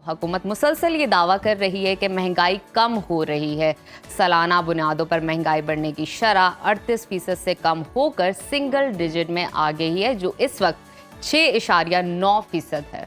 हुकूमत मुसलसल ये दावा कर रही है कि महंगाई कम हो रही है। सालाना बुनियादों पर महंगाई बढ़ने की शरह 38% से कम होकर सिंगल डिजिट में आ गई है, जो इस वक्त 6.9% है।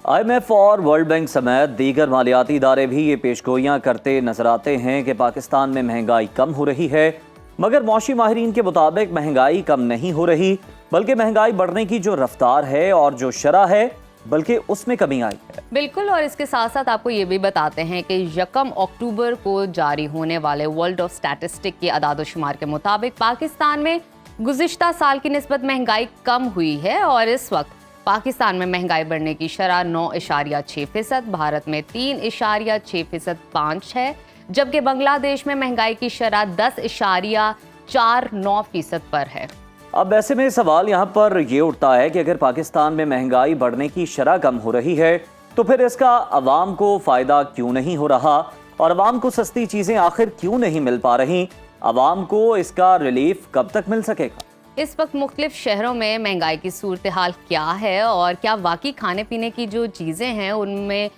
IMF और वर्ल्ड बैंक समेत दीगर मालियाती इदारे भी ये पेशगोइयाँ करते नजर आते हैं कि पाकिस्तान में महंगाई कम हो रही है, मगर मौशी माहिरीन के मुताबिक महंगाई कम नहीं हो रही, बल्कि महंगाई बढ़ने की जो रफ्तार है और जो शरह है बल्कि उसमें कमी आई है। बिल्कुल, और इसके साथ साथ आपको ये भी बताते हैं कि 1 अक्टूबर को जारी होने वाले वर्ल्ड ऑफ स्टैटिस्टिक की अदाद-ओ-शुमार के मुताबिक पाकिस्तान में गुज़िश्ता साल की निस्बत महंगाई कम हुई है और इस वक्त पाकिस्तान में महंगाई बढ़ने की शरह 9.6%, भारत में 3.6% है, जबकि बांग्लादेश में महंगाई की शरह 10.49% पर है। अब ऐसे में सवाल यहाँ पर ये उठता है कि अगर पाकिस्तान में महंगाई बढ़ने की शरह कम हो रही है तो फिर इसका अवाम को फ़ायदा क्यों नहीं हो रहा और अवाम को सस्ती चीज़ें आखिर क्यों नहीं मिल पा रही? अवाम को इसका रिलीफ कब तक मिल सकेगा? इस वक्त मुख्तलिफ शहरों में महंगाई की सूरत हाल क्या है और क्या वाकई खाने पीने की जो चीज़ें हैं उनमें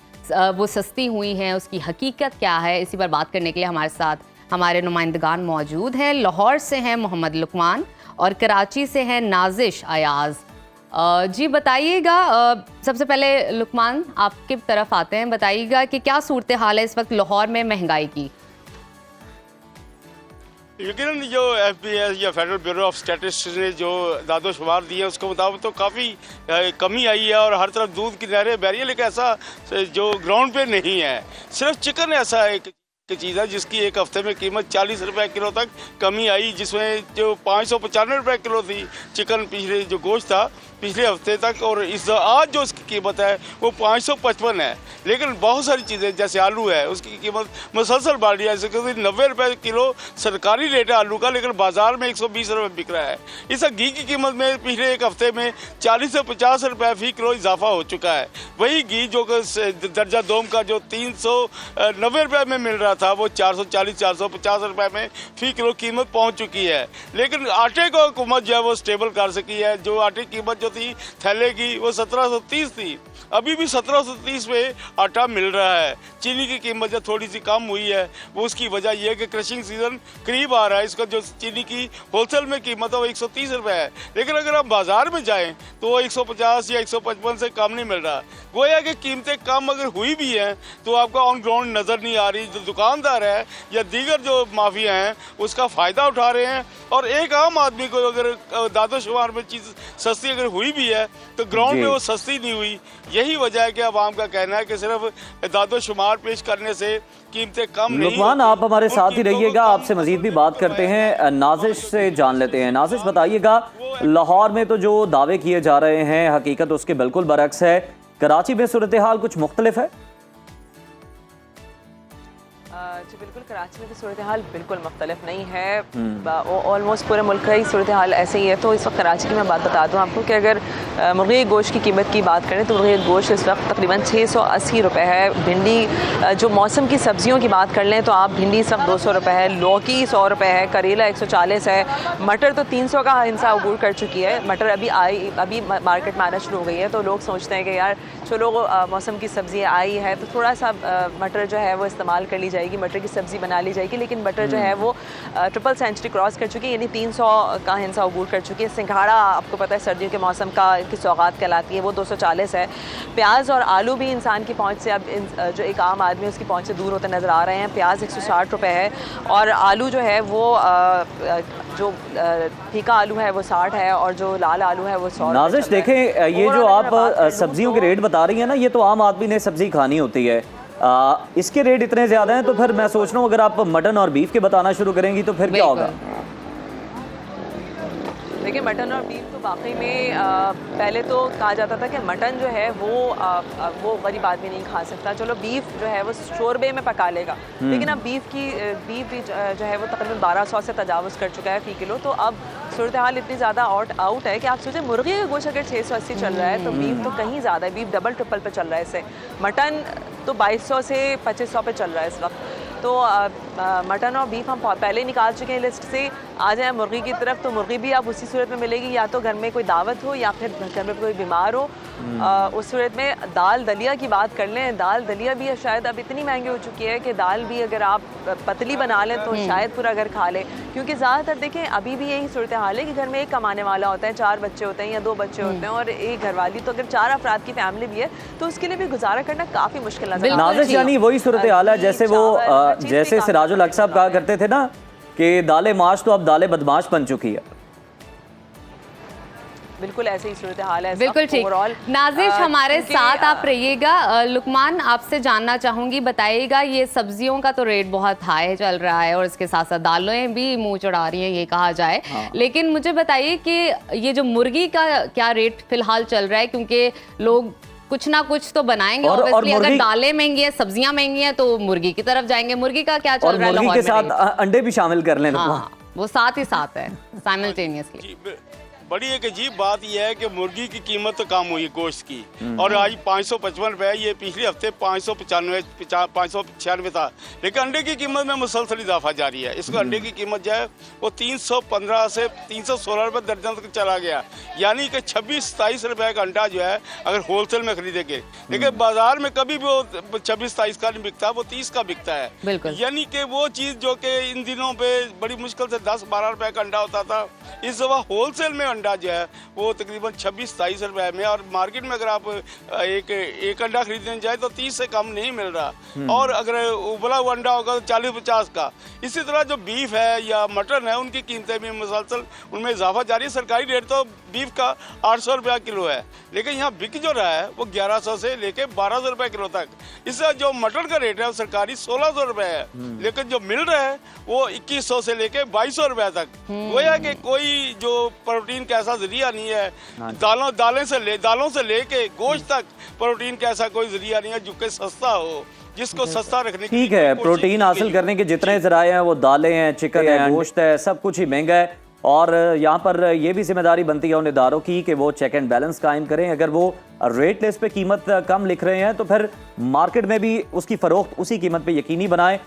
वो सस्ती हुई हैं, उसकी हकीकत क्या है? इसी पर बात करने के लिए हमारे साथ हमारे नुमाइंदगान मौजूद हैं। लाहौर से हैं मोहम्मद लुकमान और कराची से हैं नाजिश अयाज। जी बताइएगा, सबसे पहले लुकमान आपकी तरफ आते हैं, बताइएगा कि क्या सूरत हाल है इस वक्त लाहौर में महंगाई की? लेकिन जो FBS या फेडरल ब्यूरो ऑफ स्टैटिस्टिक्स ने जो दादो-शुमार दिए उसके मुताबिक तो काफ़ी कमी आई है और हर तरफ दूध की नहरें बह रही है, लेकिन ऐसा जो ग्राउंड पे नहीं है। सिर्फ चिकन ऐसा एक चीज़ है जिसकी एक हफ्ते में कीमत 40 रुपए किलो तक कमी आई, जिसमें जो 595 रुपए किलो थी चिकन पिछले जो गोश्त था पिछले हफ्ते तक, और इस आज जो उसकी कीमत है वो 555 है। लेकिन बहुत सारी चीज़ें जैसे आलू है उसकी कीमत मुसलसल बढ़ रही है, जैसे 90 रुपए किलो सरकारी रेट है आलू का, लेकिन बाजार में 120 रुपए बिक रहा है। इस घी की कीमत में पिछले एक हफ्ते में 40 से 50 रुपए फी किलो इजाफा हो चुका है। वही घी जो दर्जा दोम का जो 390 रुपए में मिल रहा था वो 440-450 रुपए में फी किलो कीमत पहुंच चुकी है। लेकिन आटे को हुकूमत जो है वो स्टेबल कर सकी है। जो आटे की कीमत जो थी थैले की वो 1730 थी, अभी भी 1730 में आटा मिल रहा है। चीनी की कीमत जो थोड़ी सी कम हुई है वो उसकी वजह यह है कि क्रशिंग सीजन करीब आ रहा है। इसका जो चीनी की होलसेल में कीमत है वो 130 रुपए है, लेकिन अगर आप बाजार में जाएं तो वो 150 या 155 से कम नहीं मिल रहा। वो यह कि कीमतें कम अगर हुई भी हैं तो आपका ऑन ग्राउंड नज़र नहीं आ रही। जो दुकानदार है या दीगर जो माफिया हैं उसका फ़ायदा उठा रहे हैं, और एक आम आदमी को अगर दादो-शुमार में चीज़ सस्ती अगर हुई भी है तो ग्राउंड में वो सस्ती नहीं हुई। यही वजह है कि आवाम का कहना है कि सिर्फ दादो-शुमार पेश करने से कीमतें कम नहीं। लुकमान, आप हमारे साथ ही रहिएगा, आपसे मजीद भी बात करते हैं। नाजिश से जान लेते हैं। नाजिश बताइएगा, लाहौर में तो जो दावे किए जा रहे हैं हकीकत उसके बिल्कुल बरक्स है। कराची में सूरत हाल कुछ मुख्तलिफ है? जी बिल्कुल, कराची में भी सूरत हाल बिल्कुल मुख्तलिफ नहीं है। ऑलमोस्ट पूरे मुल्क का ही सूरत हाल ऐसे ही है। तो इस वक्त कराची की मैं बात बता दूँ आपको कि अगर मुर्गी गोश्त की कीमत की बात करें तो मुर्गी गोश्त इस वक्त तकरीबन 680 रुपये है। भिंडी, जो मौसम की सब्जियों की बात कर लें तो आप भिंडी इस वक्त 200 रुपये है, लौकी 100 रुपये है, करेला 140 है, मटर तो 300 का हिस्सा अबूर कर चुकी है। मटर अभी मार्केट में आना शुरू हो गई है, तो लोग सोचते हैं कि यार चलो मौसम की सब्ज़ी आई है तो थोड़ा सा मटर जो है वो इस्तेमाल कर ली जाएगी, मटर की सब्ज़ी बना ली जाएगी। लेकिन मटर जो है वो ट्रिपल सेंचुरी क्रॉस कर चुकी है, यानी 300 का हिस्सा अबूर कर चुकी है। सिंघाड़ा आपको पता है सर्दियों के मौसम की सौगात कहलाती है, वो 240 है। प्याज और आलू भी इंसान की पहुंच से अब जो एक आम आदमी उसकी पहुंच से दूर होते नज़र आ रहे हैं। प्याज 160 रुपये है और आलू जो है वो जो फीका आलू है वो 60 है और जो लाल आलू है वो 100। नाजिश देखें, ये जो आप सब्जियों के रेट बता रही हैं ना, ये तो आम आदमी ने सब्जी खानी होती है, इसके रेट इतने ज़्यादा हैं तो फिर मैं सोच रहा हूँ अगर आप मटन और बीफ के बताना शुरू करेंगी तो फिर क्या होगा? देखिए, मटन और बीफ तो वाकई में पहले तो कहा जाता था कि मटन जो है वो गरीब आदमी नहीं खा सकता, चलो बीफ जो है वो शोरबे में पका लेगा। लेकिन अब बीफ भी जो है वो तकरीबन 1200 से तजावुज़ कर चुका है फ़ी किलो। तो अब सूरत हाल इतनी ज़्यादा आउट है कि आप सोचें मुर्गी का गोश्त अगर 680 चल रहा है तो बीफ तो कहीं ज़्यादा है, बीफ डबल ट्रिपल पे चल रहा है इससे। मटन तो 2200 से 2500 पे चल रहा है इस वक्त। तो मटन और बीफ हम पहले निकाल चुके हैं लिस्ट से। आ जाए मुर्गी की तरफ तो मुर्गी भी आप उसी सूरत में मिलेगी, या तो घर में कोई दावत हो या फिर घर में कोई बीमार हो। उस सूरत में दाल दलिया की बात कर लें, दाल दलिया भी शायद अब इतनी महंगी हो चुकी है कि दाल भी अगर आप पतली बना लें तो शायद पूरा घर खा ले। क्योंकि ज़्यादातर देखें अभी भी यही सूरत हाल है कि घर में एक कमाने वाला होता है, 4 बच्चे होते हैं या 2 बच्चे होते हैं और एक घरवाली, तो अगर 4 अफराद की फैमिली भी है तो उसके लिए भी गुजारा करना काफ़ी मुश्किल नजर आता है। नाज़िश, यानी वही सूरत हाल है जैसे वो जैसे सिराजुल हक साहब कहा करते थे ना कि दाले माश तो अब दाले बदमाश बन चुकी है। बिल्कुल ऐसे ही सूरत हाल है। बिल्कुल ठीक। नाज़िश हमारे साथ आप रहिएगा। लुकमान, आपसे जानना चाहूंगी, बताइएगा ये सब्जियों का तो रेट बहुत हाई चल रहा है और इसके साथ साथ दालें भी मुंह चढ़ा रही हैं ये कहा जाए, लेकिन मुझे बताइए कि ये जो मुर्गी का क्या रेट फिलहाल चल रहा है, क्योंकि लोग कुछ ना कुछ तो बनाएंगे और अगर दालें महंगी हैं, सब्जियां महंगी हैं तो मुर्गी की तरफ जाएंगे। मुर्गी का क्या चल रहा है? मुर्गी के साथ अंडे भी शामिल कर लें। हाँ, वो साथ ही साथ है साइमल्टेनियसली। बड़ी एक अजीब बात यह है कि मुर्गी की कीमत तो कम हुई गोश्त की, और आज 555 रुपये, ये पिछले हफ्ते 595 था, लेकिन अंडे की कीमत में मुसलसल इजाफा जारी है। इसको अंडे की कीमत जो है वो 315 से 316 रुपये दर्जन तक चला गया, यानी कि 26-27 रुपये का अंडा जो है अगर होलसेल में खरीदेंगे, लेकिन बाजार में कभी भी वो 26-27 का नहीं बिकता, वो 30 का बिकता है। यानी कि वो चीज़ जो कि इन दिनों पे बड़ी मुश्किल से 10-12 रुपये का अंडा होता था, इस दफ़ा होलसेल में अंडा जो है वो तकरीबन 26-27 रुपए में, और मार्केट में अगर आप एक अंडा खरीदने जाए तो 30 से कम नहीं मिल रहा, और अगर उबला हुआ अंडा होगा तो 40-50 का। इसी तरह जो बीफ है या मटन है उनकी कीमतें भी मुसलसल उनमें इजाफा जारी है। सरकारी रेट तो बीफ का 800 रुपया किलो है, लेकिन यहाँ बिक जो रहा है वो 1100 से लेके 1200 रुपये किलो तक। इससे जो मटन का रेट है वो सरकारी 1600 रुपये है, लेकिन जो मिल रहा है वो 2100 से लेके 2200 रुपये तक। गोया कि कोई जो प्रोटीन का ऐसा जरिया नहीं है, दालों से लेके गोश्त तक प्रोटीन का ऐसा कोई जरिया नहीं है जो कि सस्ता हो, जिसको सस्ता रखने की। ठीक है, प्रोटीन हासिल करने के जितने जराए हैं वो दालें हैं, चिकन है, गोश्त है, सब कुछ ही महंगा है। और यहाँ पर ये भी जिम्मेदारी बनती है उन इदारों की कि वो चेक एंड बैलेंस कायम करें। अगर वो रेट लिस्ट पे कीमत कम लिख रहे हैं तो फिर मार्केट में भी उसकी फरोख्त उसी कीमत पे यकीनी बनाएं।